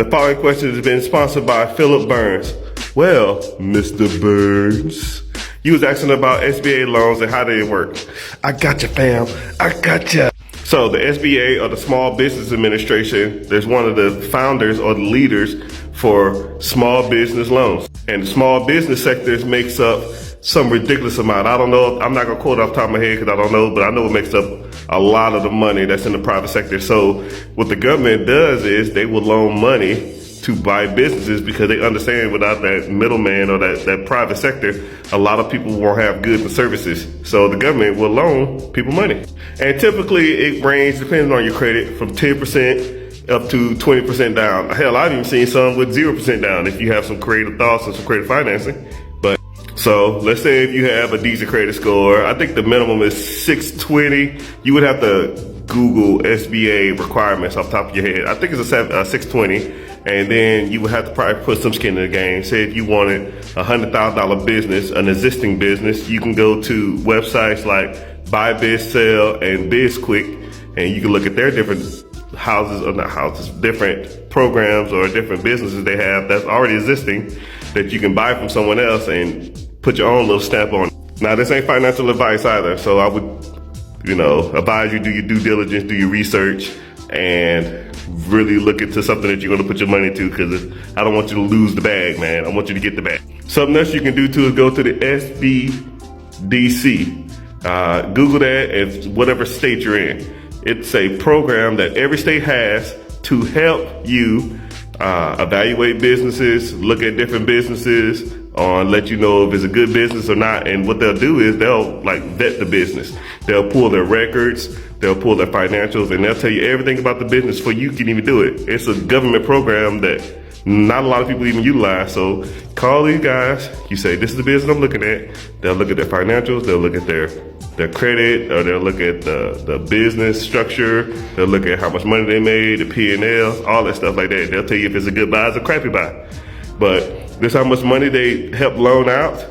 The following question has been sponsored by Philip Burns. Well, Mr. Burns, you was asking about SBA loans and how they work. I got you, fam. I got you. So the SBA, or the Small Business Administration, there's one of the founders or the leaders for small business loans. And the small business sector makes up some ridiculous amount. I don't know, I'm not gonna quote off the top of my head because I don't know, but I know it makes up a lot of the money that's in the private sector. So what the government does is they will loan money to buy businesses because they understand without that middleman or that private sector, a lot of people won't have goods and services. So the government will loan people money. And typically it ranges, depending on your credit, from 10% up to 20% down. Hell, I've even seen some with 0% down if you have some creative thoughts and some creative financing. But so let's say if you have a decent credit score, I think the minimum is 620. You would have to Google SBA requirements off the top of your head. I think it's a 620. And then you would have to probably put some skin in the game. Say if you wanted a $100,000 business, an existing business, you can go to websites like Buy, Biz, Sell, and BizQuick, and you can look at their different different programs or different businesses they have that's already existing that you can buy from someone else and put your own little stamp on it. Now, this ain't financial advice either, so I would, advise you do your due diligence, do your research, and really look into something that you're gonna put your money to, because I don't want you to lose the bag, man. I want you to get the bag. Something else you can do too is go to the SBDC. Google that in whatever state you're in. It's a program that every state has to help you evaluate businesses, look at different businesses, let you know if it's a good business or not. And what they'll do is they'll vet the business. They'll pull their records, they'll pull their financials, and they'll tell you everything about the business before you can even do it. It's a government program that not a lot of people even utilize. So call these guys, you say, this is the business I'm looking at. They'll look at their financials, they'll look at their credit, or they'll look at the business structure, they'll look at how much money they made, the P&L, all that stuff like that. They'll tell you if it's a good buy, it's a crappy buy. But this is how much money they help loan out,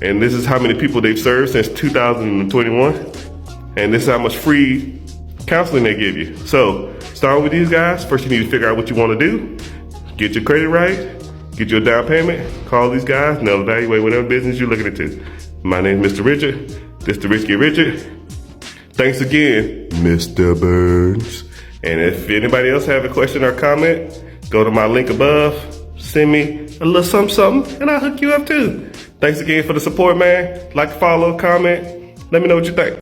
and this is how many people they've served since 2021, and this is how much free counseling they give you. So start with these guys. First, you need to figure out what you want to do, get your credit right, get your down payment, call these guys, and they'll evaluate whatever business you're looking into. My name is Mr. Richard. This is the Rich Get Richard. Thanks again, Mr. Burns. And if anybody else have a question or comment, go to my link above, send me a little something, and I'll hook you up too. Thanks again for the support, man. Like, follow, comment. Let me know what you think.